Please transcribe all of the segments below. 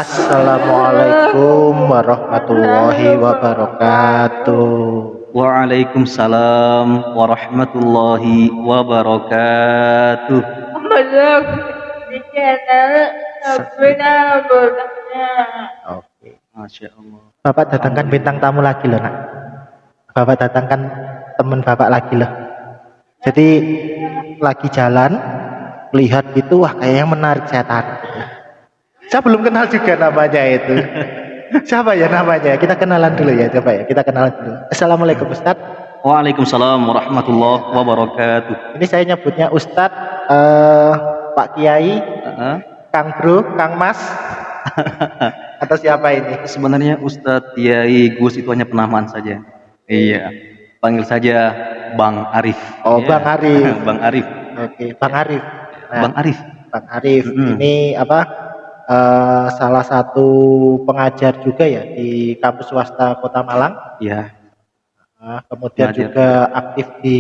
Assalamualaikum warahmatullahi wabarakatuh. Waalaikumsalam warahmatullahi wabarakatuh. Di channel Sabrina Bertanya. Oke. Masya Allah. Bapak datangkan bintang tamu lagi loh nak. Bapak datangkan teman bapak lagi loh. Jadi lagi jalan, lihat gitu, wah kayaknya menarik, saya tarik. Saya belum kenal juga namanya itu. Siapa ya namanya? Kita kenalan dulu ya, coba ya. Kita kenalan dulu. Assalamualaikum Ustadz. Waalaikumsalam warahmatullahi wabarakatuh. Ini saya nyebutnya Ustadz, Pak Kiai, Kang Bro, Kang Mas, atau siapa ini? Sebenarnya Ustadz Kiai Gus itu hanya penamaan saja. Iya, panggil saja Bang Arif. Oh, ya. Bang Arif. Bang Arif. Oke, Bang Arif. Nah, Bang Arif. Bang Arif. Ini apa? Salah satu pengajar juga ya di kampus swasta Kota Malang. Iya. Kemudian pengajar juga aktif di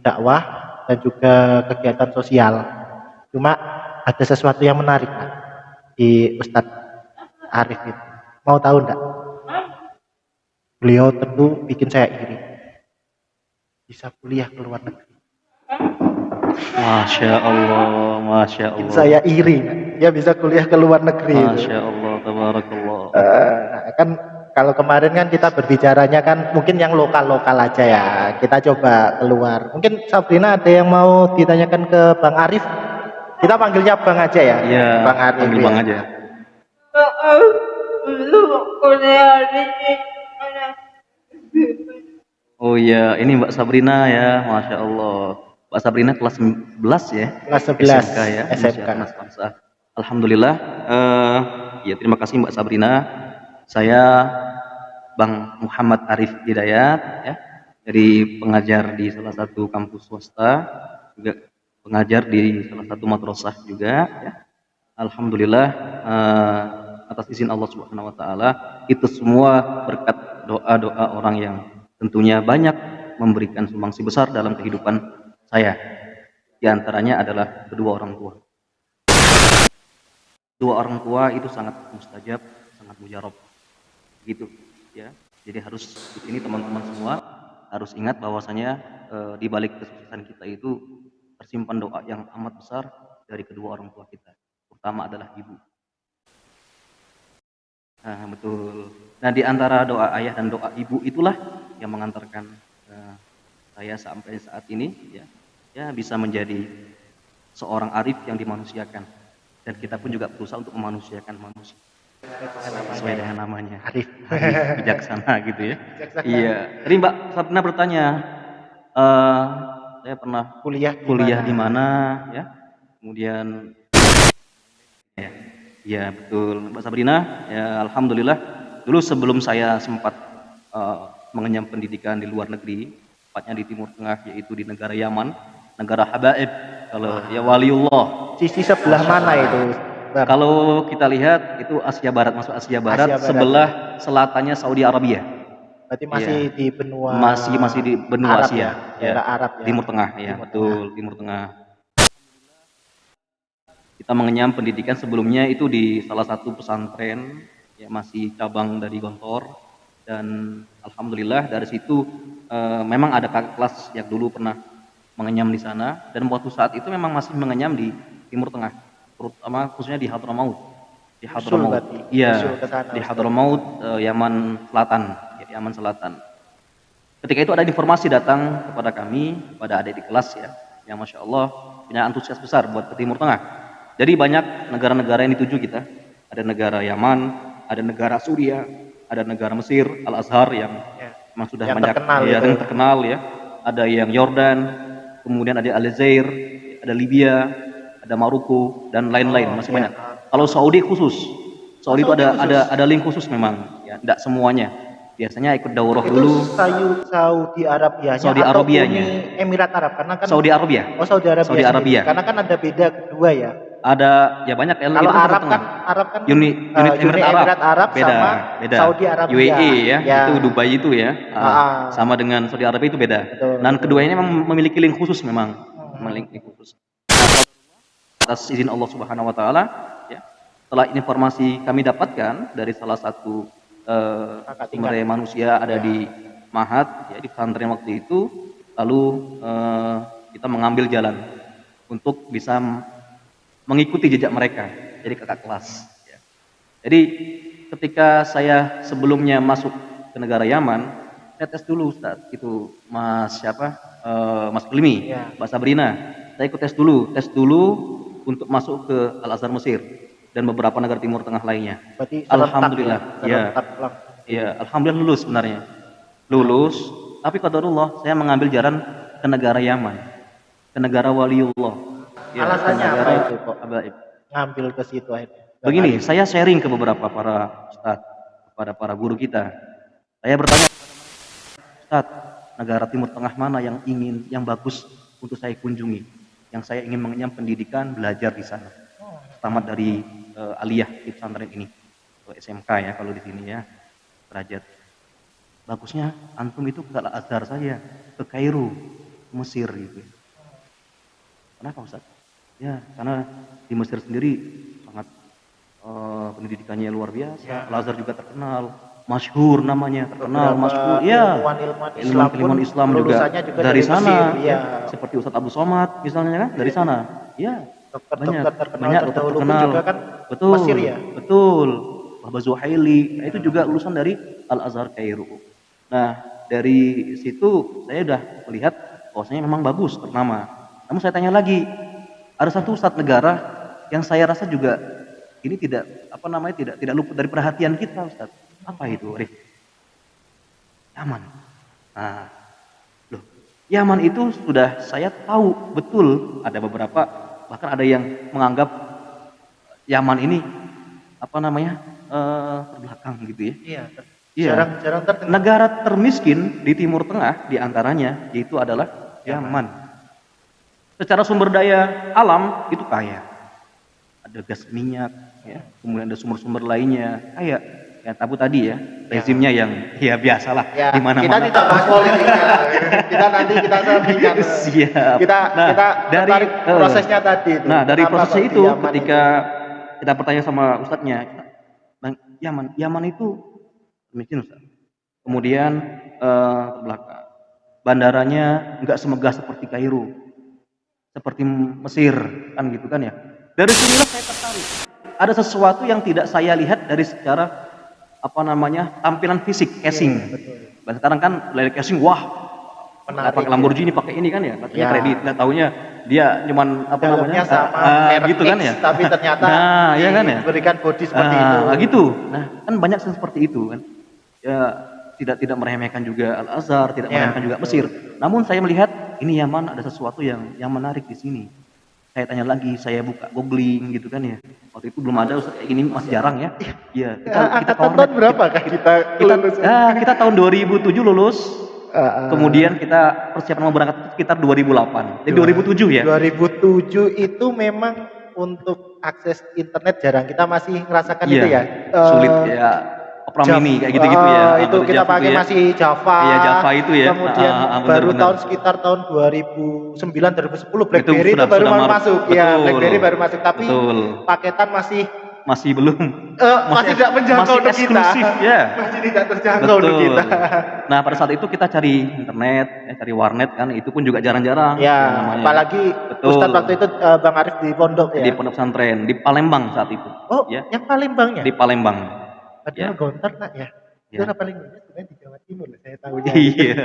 dakwah dan juga kegiatan sosial. Cuma ada sesuatu yang menarik Pak, di Ustadz Arif itu. Mau tahu enggak? Beliau tentu bikin saya iri. Bisa kuliah ke luar negeri. Masya Allah, Masya Allah. Bikin saya iri, ya bisa kuliah ke luar negeri. Masya Allah, tabarakallah. Kan kalau kemarin kan kita berbicaranya kan mungkin yang lokal-lokal aja ya. Kita coba keluar. Mungkin Sabrina ada yang mau ditanyakan ke Bang Arif? Kita panggilnya Bang aja ya. Iya, Bang Arif. Panggil Bang aja. Oh iya, ini Mbak Sabrina ya, Masya Allah. Mbak Sabrina kelas 11 ya? Kelas 11 SMK ya? SMK. Alhamdulillah. Ya terima kasih Mbak Sabrina. Saya Bang Muhammad Arif Hidayat ya, dari pengajar di salah satu kampus swasta, juga pengajar di salah satu madrasah juga ya. Alhamdulillah, atas izin Allah Subhanahu wa taala, itu semua berkat doa-doa orang yang tentunya banyak memberikan sumbangsi besar dalam kehidupan saya. Di antaranya adalah kedua orang tua. Kedua orang tua itu sangat mustajab, sangat mujarab. Gitu ya. Jadi harus di sini teman-teman semua harus ingat bahwasanya di balik kesuksesan kita itu tersimpan doa yang amat besar dari kedua orang tua kita. Pertama adalah ibu. Nah, betul. Nah, di antara doa ayah dan doa ibu itulah yang mengantarkan saya sampai saat ini ya bisa menjadi seorang arif yang dimanusiakan, dan kita pun juga berusaha untuk memanusiakan manusia sesuai dengan namanya, Arif bijaksana gitu ya. Iya. Tadi Mbak Sabrina bertanya, saya pernah kuliah di mana ya, kemudian ya betul Mbak Sabrina ya. Alhamdulillah dulu sebelum saya sempat mengenyam pendidikan di luar negeri, tepatnya di Timur Tengah, yaitu di negara Yaman, negara habaib, kalau ya waliullah. Sisi sebelah mana itu? Kalau kita lihat itu Asia Barat, masuk Asia Barat, sebelah selatannya Saudi Arabia. Berarti masih ya, di benua masih di benua Arab Asia ya, Arab ya. Timur Tengah ya, betul, Timur Tengah. Kita mengenyam pendidikan sebelumnya itu di salah satu pesantren ya, masih cabang dari Gontor, dan alhamdulillah dari situ memang ada kakak kelas yang dulu pernah mengenyam di sana, dan waktu saat itu memang masih mengenyam di Timur Tengah, terutama khususnya di Hadramaut. Di Hadramaut, iya, di Hadramaut, Yaman Selatan, ya, Yaman Selatan. Ketika itu ada informasi datang kepada kami, kepada adik di kelas ya, yang masya Allah punya antusias besar buat ke Timur Tengah. Jadi banyak negara-negara yang dituju kita. Ada negara Yaman, ada negara Suriah, ada negara Mesir, Al Azhar yang memang sudah yang banyak yang terkenal ya. Ada yang Yordan, kemudian ada Aljazair, ada Libya, ada Maroko, dan lain-lain, masih banyak. Kalau Saudi khusus, Saudi itu ada link khusus memang, ya, tidak semuanya. Biasanya ikut daurah dulu. Saudi Arabia. Saudi Arabianya. Emirat Arab, karena kan Saudi Arabia. Oh, Saudi Arabia. Saudi Arabia. Karena kan ada beda kedua ya. Ada ya banyak ya. Kalau Arab kan Emirat Arab beda. Saudi Arabia. UAE ya, itu Dubai itu ya. Sama dengan Saudi Arabia itu beda. Betul, dan keduanya memang memiliki link khusus memang. Memiliki link khusus. Atas izin Allah Subhanahu wa taala ya. setelah informasi kami dapatkan dari salah satu Kakak sumber tingkat. daya manusia ada Ya. di Mahat, ya, di pesantren waktu itu, lalu kita mengambil jalan untuk bisa mengikuti jejak mereka, jadi kakak kelas. Ya. Jadi ketika saya sebelumnya masuk ke negara Yaman, saya tes dulu Ustaz, itu Mas siapa? Mas Kulmi, Ya. Mbak Sabrina. Saya ikut tes dulu untuk masuk ke Al Azhar Mesir dan beberapa negara Timur Tengah lainnya. Berarti serentak Alhamdulillah, ya, serentak langsung. ya, alhamdulillah lulus sebenarnya, lulus. Tapi qadarullah saya mengambil jalan ke negara Yaman, ke negara Waliullah, ya, ke Alasannya apa negara itu kok Habaib. ngambil ke situ akhirnya? Bang Begini, Arif. saya sharing ke beberapa para ustadz, kepada para guru kita. Saya bertanya, Ustadz, negara Timur Tengah mana yang bagus untuk saya kunjungi? Yang saya ingin mengenyam pendidikan, belajar di sana. Tamat dari aliyah di pesantren ini, atau SMK ya kalau di sini ya, derajat. Bagusnya antum itu ke Al Azhar saya, ke Kairo, Mesir gitu. Kenapa Ustadz? Ya, karena di Mesir sendiri sangat pendidikannya luar biasa. Ya. Al Azhar juga terkenal, masyhur namanya, terkenal, Beberapa masyhur. Ya, ilmuwan Islam juga lulusannya juga dari sana. Mesir, ya. Seperti Ustadz Abu Somad misalnya kan, dari sana. Ya, banyak, Dokter-dokter terkenal banyak dokter terdahulu pun terkenal. juga kan Betul, Mesir ya. betul. Baba Zuhaili, nah, itu juga lulusan dari Al Azhar Kairo. Nah, dari situ saya udah melihat bahwasanya memang bagus, ternama. Namun saya tanya lagi, ada satu ustadz negara yang saya rasa juga ini tidak tidak luput dari perhatian kita, Ustadz. Apa itu, Rif? Yaman. Nah, loh, Yaman itu sudah saya tahu betul, ada beberapa bahkan ada yang menganggap Yaman ini terbelakang gitu ya. Iya. Iya. Jarang terdengar. Negara termiskin di Timur Tengah diantaranya yaitu adalah Yaman. Secara sumber daya alam itu kaya, ada gas minyak, ya, kemudian ada sumber-sumber lainnya kaya. Ya, tapi tadi ya rezimnya yang ya biasalah Ya, di mana-mana. kita tidak bahas politik ya. kita sampaikan. Siap. Kita dari tertarik prosesnya tadi itu. Nah, dari Kenapa prosesnya kok di itu Yaman ketika kita bertanya sama ustadznya, Bang, Yaman itu miskin Ustaz. Kemudian terbelakang. Bandaranya nggak semegah seperti Kairo, seperti Mesir kan gitu kan ya. Dari sinilah saya tertarik. Ada sesuatu yang tidak saya lihat dari secara tampilan fisik, casing. betul. Sekarang kan layar casing, wah, Menarik, pakai Lamborghini, pakai ini kan ya, katanya Ya. kredit, nggak taunya dia cuman Dalamnya sama merek gitu kan X, ya. tapi ternyata nah, ya kan ya. diberikan body seperti itu. Gitu. Nah, kan banyak seperti itu kan. Ya, tidak meremehkan juga Al Azhar, tidak Ya, meremehkan juga Mesir. Namun saya melihat ini Yaman ada sesuatu yang menarik di sini. Saya tanya lagi, saya buka googling gitu kan ya. Waktu itu belum ada, Ustaz, kayak gini masih jarang ya. Iya, kita Angkatan tahun berapa kah kita lulus? kita tahun 2007 lulus. Kemudian kita persiapan mau berangkat sekitar 2008. Jadi 2007 ya. 2007 itu memang untuk akses internet jarang. Kita masih merasakan Iya, itu ya. sulit ya. Opera Mini kayak gitu-gitu ya. Itu kita Java pakai ya. masih Java. Iya, Java itu ya. Kemudian Benar. tahun sekitar tahun 2009 2010 BlackBerry itu sudah baru mau masuk. Ya, betul. BlackBerry baru masuk tapi Betul. paketan masih belum. masih tidak menjangkau untuk kita. Eksklusif ya. Masih tidak terjangkau untuk kita. Nah, pada saat itu kita cari internet, cari warnet kan, itu pun juga jarang-jarang. Ya, apalagi Ustadz waktu itu Bang Arif di pondok ya. Di pondok pesantren di Palembang saat itu. Oh, ya. yang Palembangnya? Di Palembang. Padahal Ya. Gontor nak ya. Ya. Itu paling banyak sebenarnya di Jawa Timur saya tahunya. Iya.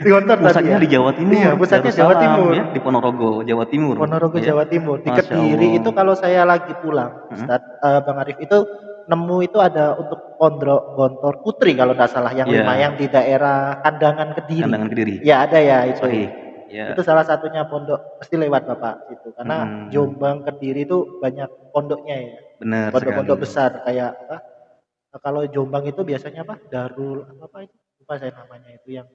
Di Gontor tadi Pusatnya ya. di Jawa Timur. Iya, pusatnya Jawa Darussalam, Timur. Ya, di Ponorogo, Jawa Timur. Ponorogo, Ya. Jawa Timur. Di Masya Kediri Allah. itu kalau saya lagi pulang, Ustadz Bang Arif itu nemu itu ada untuk pondok Gontor Putri kalau tidak salah yang Iya. 5 yang di daerah Kandangan Kediri. Kandangan Kediri. Ya ada ya itu. Sahih. Ya. Itu salah satunya pondok pasti lewat Bapak itu karena Jombang Kediri itu banyak pondoknya ya. Benar Pondok-pondok sekali. besar kayak apa? Kalau Jombang itu biasanya apa? Darul apa itu? Lupa saya namanya itu yang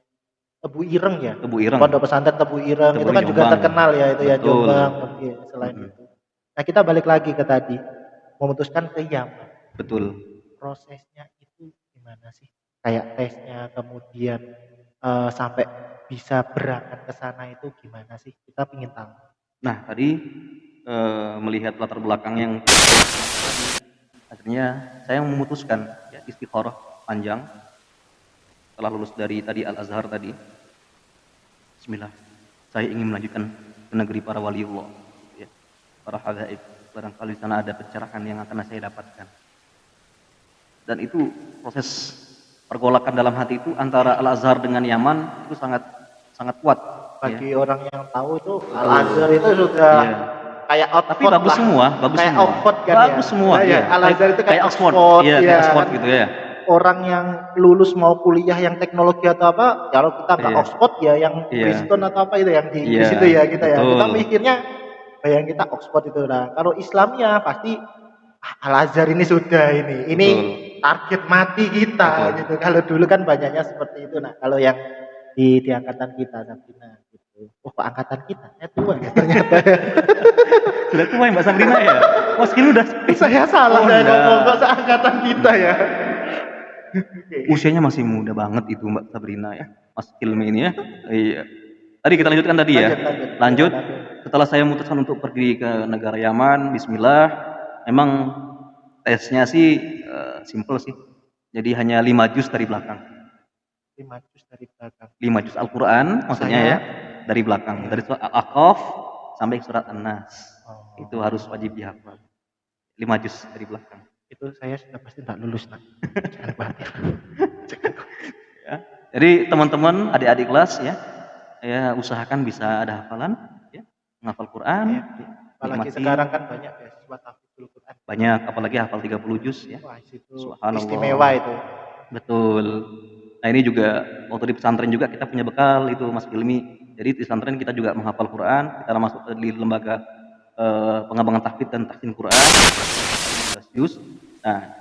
Tebu Ireng ya. Tebu Ireng. Pondok pesantren Tebu Ireng Tebu itu kan juga Jombang. terkenal ya itu ya Betul. Jombang ya, selain itu. Nah, kita balik lagi ke tadi memutuskan ke Yaman. Betul. Prosesnya itu gimana sih? Kayak tesnya kemudian sampai bisa berangkat ke sana itu gimana sih? Kita ingin tahu. Nah, tadi melihat latar belakang yang Akhirnya saya memutuskan ya, istikharah panjang setelah lulus dari tadi Al-Azhar tadi. Bismillah, saya ingin melanjutkan ke negeri para waliullah, ya, para habaib. Barangkali di sana ada pencerahan yang akan saya dapatkan. Dan itu proses pergolakan dalam hati itu antara Al-Azhar dengan Yaman itu sangat sangat kuat. Bagi Ya. orang yang tahu itu Al-Azhar itu sudah Iya. kayak Tapi Oxford bagus lah. semua, bagus Kayak semua. Oxford kan Bagus ya. semua, Nah, ya. iya. Al-Azhar itu kayak Oxford, Iya, kayak Oxford kan. gitu ya. Orang yang lulus mau kuliah yang teknologi atau apa, kalau kita nggak Iya. Oxford ya yang Iya. Princeton atau apa itu yang di Inggris Iya, itu ya kita ya. Kita betul. mikirnya bayang kita Oxford itu. Nah, kalau Islamnya pasti Al-Azhar ini sudah ini. Ini Betul. target mati kita Betul. gitu. Kalau dulu kan banyaknya seperti itu. Nah, kalau yang di angkatan kita Sabrina gitu. Oh, kok angkatan kita? Saya tua ya ternyata. Sudah tua ya Mbak Sabrina ya? Wah, skill udah Saya salah saya enggak. ngomong kok seangkatan kita ya. Usianya masih muda banget itu Mbak Sabrina ya. Mas Hilmi ini ya. Iya. Tadi kita lanjutkan tadi ya. Lanjut. Setelah saya memutuskan untuk pergi ke negara Yaman, bismillah. Memang tesnya sih simple sih. Jadi hanya 5 juz dari belakang. 5 juz dari belakang. 5 juz Al-Qur'an maksudnya ya. Dari belakang. Dari surat Al-Aqaf sampai surat An-Nas. Itu harus wajib dihafal. 5 juz dari belakang. Itu saya sudah pasti tidak lulus nak. Jangan khawatir. Ya. Jadi teman-teman adik-adik kelas ya, ya usahakan bisa ada hafalan, ya, menghafal Quran. Ya. Apalagi sekarang kan banyak beasiswa tahfidzul Quran. Banyak, apalagi hafal 30 juz ya. Wah, itu Subhanallah. istimewa itu. Betul. Nah ini juga waktu di pesantren juga kita punya bekal itu Mas Ilmi. Jadi di pesantren kita juga menghafal Quran, kita masuk di lembaga pengembangan tahfidz dan tahsin Quran. 15 juz. Nah,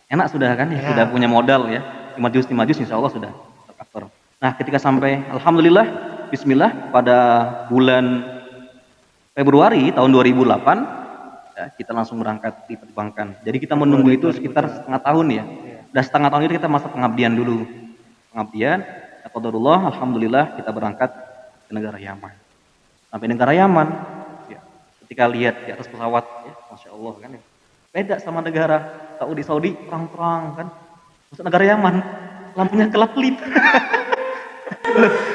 enak sudah kan ya, sudah punya modal ya. 5 juz insya Allah sudah tercover. Nah, ketika sampai alhamdulillah bismillah pada bulan Februari tahun 2008 ya, kita langsung berangkat diterbangkan. Jadi kita menunggu itu sekitar setengah tahun ya. Dan setengah tahun itu kita masa pengabdian dulu. Pengabdian, qadarullah alhamdulillah kita berangkat ke negara Yaman. Sampai negara Yaman ya, ketika lihat di atas pesawat ya, Masya Allah kan ya. Beda sama negara Saudi terang-terang kan. Masuk negara Yaman lampunya kelap-kelip.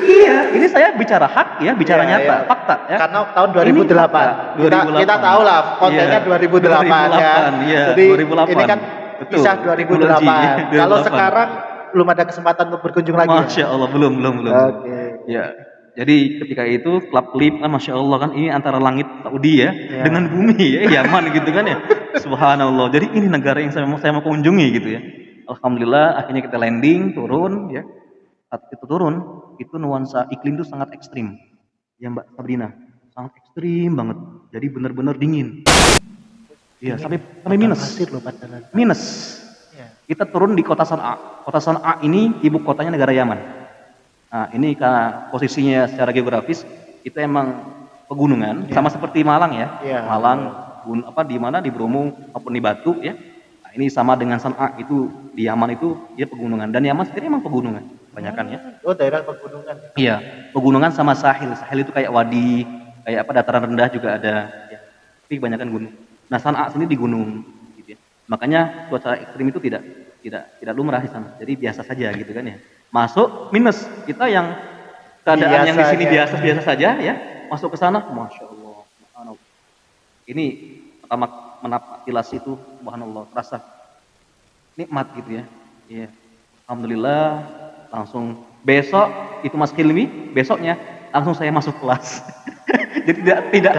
Iya, ini saya bicara hak ya, bicara nyata, fakta ya. Karena tahun 2008. Kita tahu lah kontennya 2008 ya. Iya, jadi 2008. ini kan betul, kisah 2008. Kalau 2008. sekarang belum ada kesempatan untuk berkunjung lagi. Masya Allah, belum. Oke. Ya. Jadi ketika itu klub klip kan Masya Allah kan ini antara langit Saudi ya, dengan bumi ya, Yaman gitu kan ya. Subhanallah. Jadi ini negara yang saya mau kunjungi gitu ya. Alhamdulillah akhirnya kita landing, turun ya. Saat itu turun, itu nuansa iklim itu sangat ekstrim. Ya Mbak Sabrina, sangat ekstrim banget. Jadi benar-benar dingin. Iya, sampai minus. Minus. Kita turun di kota San'a. Kota San'a ini ibu kotanya negara Yaman. Nah, ini karena posisinya secara geografis itu emang pegunungan, sama seperti Malang ya. Malang di mana di Bromo maupun di Batu ya. Nah, ini sama dengan San'a itu di Yaman itu dia pegunungan dan Yaman sendiri emang pegunungan kebanyakan ya. Oh, daerah pegunungan. Iya, pegunungan sama sahil. Sahil itu kayak wadi, kayak apa dataran rendah juga ada ya. Tapi kebanyakan gunung. Nah, San'a sini di gunung gitu ya. Makanya cuaca ekstrim itu tidak lumrah di sana. Jadi biasa saja gitu kan ya. Masuk minus, kita yang keadaan yang di sini biasa saja ya, masuk ke sana, Masya Allah, subhanallah. Ini pertama menapak tilas itu, subhanallah, terasa nikmat gitu ya. Iya. Alhamdulillah, langsung besok itu Mas Hilmi, besoknya langsung saya masuk kelas. Jadi tidak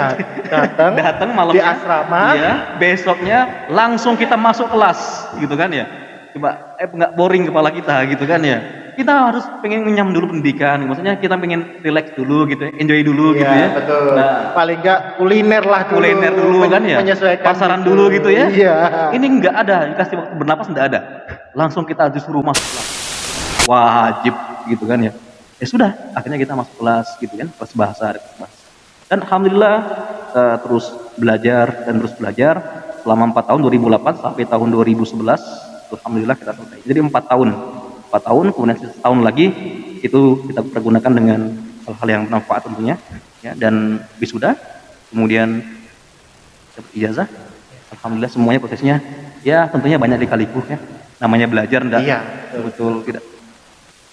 datang malamnya di asrama, ya, besoknya langsung kita masuk kelas gitu kan ya. Coba nggak boring kepala kita gitu kan ya. Kita harus pengen ngenyam dulu pendidikan, maksudnya kita pengen relax dulu gitu, enjoy dulu gitu ya. Betul. Nah, paling nggak kuliner dulu kan ya. Pasaran gitu. Dulu gitu ya. Iya. Ini nggak ada, dikasih waktu bernapas nggak ada. Langsung kita disuruh masuk kelas. Wajib gitu kan ya. Ya sudah, akhirnya kita masuk kelas gitu kan, kelas bahasa. Dan alhamdulillah terus belajar selama 4 tahun 2008 sampai tahun 2011. Alhamdulillah kita selesai. Jadi 4 tahun, kemudian setahun lagi itu kita pergunakan dengan hal-hal yang bermanfaat tentunya, ya, dan wisuda, kemudian dapat ijazah. Alhamdulillah semuanya prosesnya Ya tentunya banyak lika-liku ya. Namanya belajar enggak Iya, betul tidak.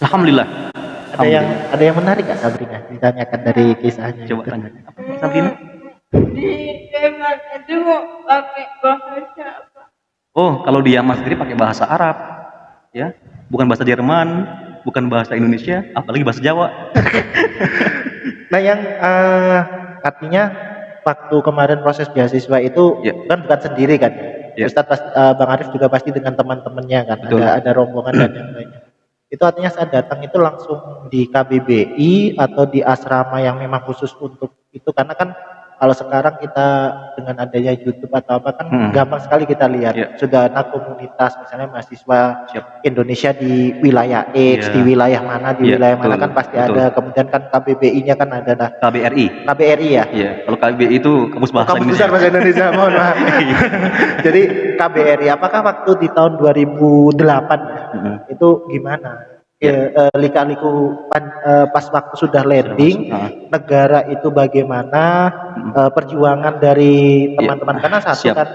Alhamdulillah. Ada yang menarik nggak Sabrina ditanyakan dari kisahnya Coba itu? tanya. Apa Sabrina? Di Yaman itu pakai bahasa apa? Oh, kalau di Yaman sendiri pakai bahasa Arab, ya, bukan bahasa Jerman, bukan bahasa Indonesia, apalagi bahasa Jawa. Nah yang artinya waktu kemarin proses beasiswa itu Ya. kan bukan sendiri kan? Ya. Bang Arif juga pasti dengan teman-temannya kan, Betul. ada rombongan dan yang lainnya. Itu artinya saat datang itu langsung di KBBI atau di asrama yang memang khusus untuk itu, karena kan kalau sekarang kita dengan adanya YouTube atau apa kan gampang sekali kita lihat. Ya. Sudah ada komunitas misalnya mahasiswa Siap. Indonesia di wilayah X, Ya. di wilayah mana, di Ya, wilayah mana betul, kan pasti betul. ada. Kemudian kan KBBI-nya kan ada lah. KBRI. KBRI ya. Ya, kalau KBRI itu kamus bahasa Kamus Indonesia. besar bahasa Indonesia, mohon maaf. Jadi KBRI, apakah waktu di tahun 2008 ya, itu gimana? Lika-liku pas waktu sudah landing, negara itu bagaimana, perjuangan dari teman-teman, karena satu Siap. kan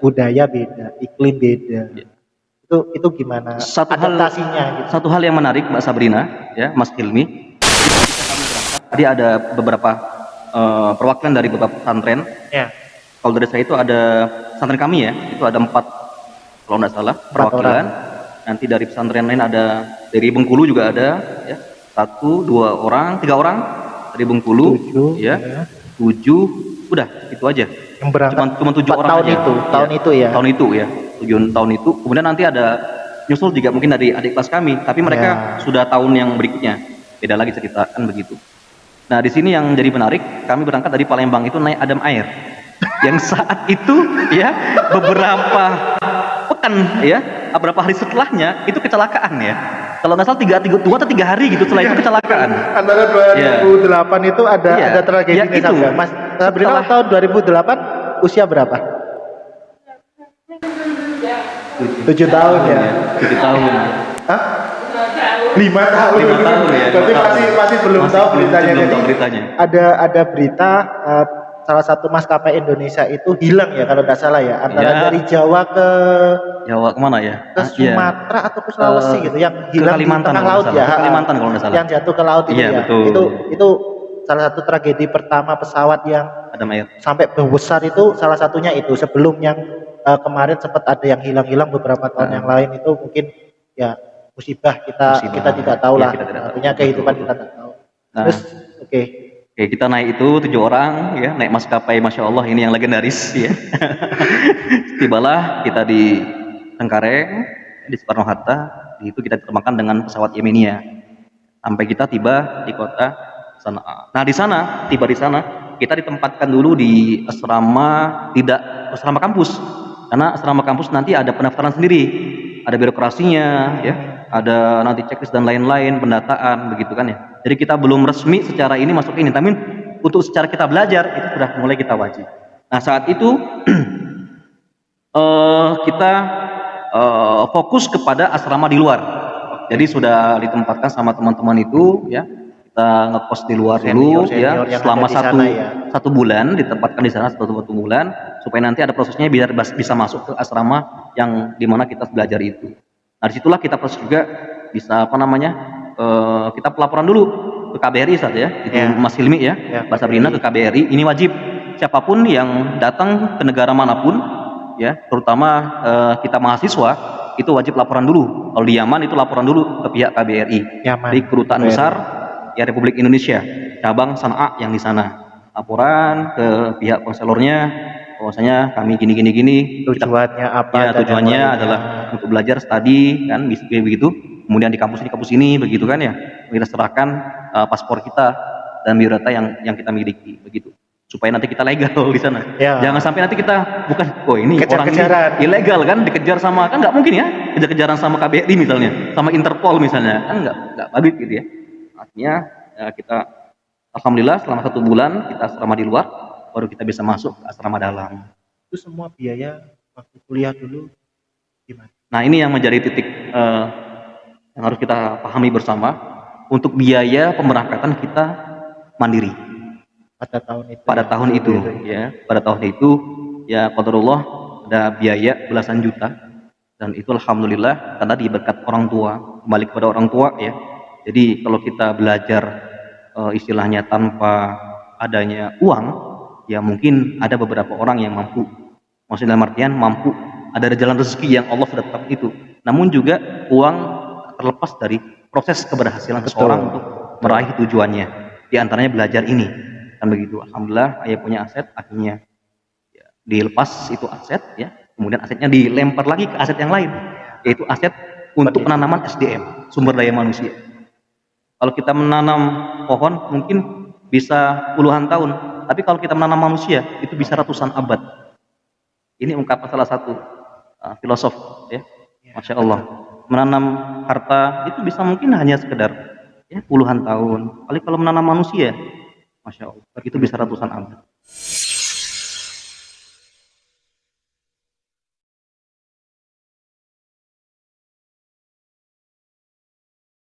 budaya beda, iklim beda. Itu gimana adaptasinya gitu? Satu hal yang menarik Mbak Sabrina, ya Mas Hilmi, tadi ada beberapa perwakilan dari beberapa pesantren. Ya. Kalau dari saya itu ada pesantren kami ya, itu ada 4 kalau nggak salah perwakilan. Nanti dari pesantren lain ada, dari Bengkulu juga ada, ya 1, 2 orang, 3 orang dari Bengkulu, 7, ya 7, udah itu aja. Yang berangkat Cuma 7 orang tahun aja. itu, tahun itu ya. Tahun itu ya, 7 tahun itu. Kemudian nanti ada nyusul juga mungkin dari adik kelas kami, tapi mereka sudah tahun yang berikutnya. Beda lagi cerita kan begitu. Nah, di sini yang jadi menarik, kami berangkat dari Palembang itu naik Adam Air. Yang saat itu ya beberapa pekan ya, beberapa hari setelahnya itu kecelakaan ya. Kalau nggak salah 2 atau 3 hari gitu setelah itu kecelakaan. Antara 2008 itu ada tragedi ya, nih itu. Mas Sabrina tahun 2008 usia berapa? 7 tahun ya. 7 tahun. Hah? 5 tahun. 5 tahun ya. Berarti masih belum tahu beritanya. Belum tahu Jadi beritanya. ada berita salah satu maskapai Indonesia itu hilang ya kalau tidak salah ya, antara dari Jawa ke kemana ya? ke Sumatera atau ke Sulawesi gitu, yang hilang di tengah laut ya. Kalimantan kalau nggak salah. Yang jatuh ke laut itu Iya, ya. betul. Itu salah satu tragedi pertama pesawat yang Adam Air. sampai besar itu, salah satunya itu. Sebelum yang kemarin sempat ada yang hilang-hilang beberapa tahun yang lain, itu mungkin ya musibah kita tidak tahu Ya, lah. kita tidak tahu. Artinya kehidupan kita tidak tahu. Nah, Terus oke. Oke, kita naik itu 7 orang ya, naik maskapai, masya Allah ini yang legendaris ya. Tibalah kita di Cengkareng, di Soekarno Hatta, di itu kita diterbangkan dengan pesawat Yemenia. Sampai kita tiba di kota Sana'a. Nah di sana, tiba di sana, kita ditempatkan dulu di asrama, tidak asrama kampus, karena asrama kampus nanti ada pendaftaran sendiri, ada birokrasinya, ya, ada nanti checklist dan lain-lain, pendataan, begitu kan ya. Jadi kita belum resmi secara ini masuk ini, tapi untuk secara kita belajar itu sudah mulai kita wajib. Nah saat itu kita fokus kepada asrama di luar. Jadi sudah ditempatkan sama teman-teman itu, ya kita ngekos di luar dulu, ya selama satu bulan ditempatkan di sana satu bulan, supaya nanti ada prosesnya biar bisa masuk ke asrama yang dimana kita belajar itu. Nah disitulah kita proses juga bisa kita pelaporan dulu ke KBRI saja ya, itu Mas Hilmi ya, Mbak Sabrina, ke KBRI. Ini wajib, siapapun yang datang ke negara manapun ya, terutama kita mahasiswa itu wajib laporan dulu. Kalau di Yaman itu laporan dulu ke pihak KBRI, di Kedutaan Besar ya Republik Indonesia cabang Sana'a yang di sana. Laporan ke pihak konselornya, bahwasanya kami gini. Tujuannya apa? Ya, tujuannya adalah untuk belajar, studi kan, begitu. Kemudian di kampus ini begitu kan ya, kita serahkan paspor kita dan biodata yang kita miliki begitu, supaya nanti kita legal di sana. Jangan sampai nanti kita ini orang ini ilegal kan, dikejar sama, kan nggak mungkin ya, kejar-kejaran sama KBRI misalnya, sama Interpol misalnya, kan nggak bagus gitu ya. Artinya kita alhamdulillah selama 1 bulan kita asrama di luar, baru kita bisa masuk ke asrama dalam. Itu semua biaya waktu kuliah dulu gimana? Nah ini yang menjadi titik yang harus kita pahami bersama. Untuk biaya pemberangkatan kita mandiri pada tahun itu ya, pada tahun itu ya qadarullah ada biaya belasan juta, dan itu alhamdulillah karena berkat orang tua, kembali kepada orang tua ya. Jadi kalau kita belajar istilahnya tanpa adanya uang, ya mungkin ada beberapa orang yang mampu, maksudnya dalam artian mampu, ada jalan rezeki yang Allah sudah tetap itu. Namun juga uang terlepas dari proses keberhasilan seseorang untuk meraih tujuannya, di antaranya belajar ini, kan begitu. Alhamdulillah ayah punya aset, akhirnya ya, dilepas itu aset ya, kemudian asetnya dilempar lagi ke aset yang lain, yaitu aset untuk penanaman SDM, sumber daya manusia. Kalau kita menanam pohon mungkin bisa puluhan tahun, tapi kalau kita menanam manusia itu bisa ratusan abad. Ini ungkapan salah satu filosof ya, masya Allah. Menanam harta itu bisa mungkin hanya sekedar ya puluhan tahun, kali kalau menanam manusia, masya Allah, itu bisa ratusan abad.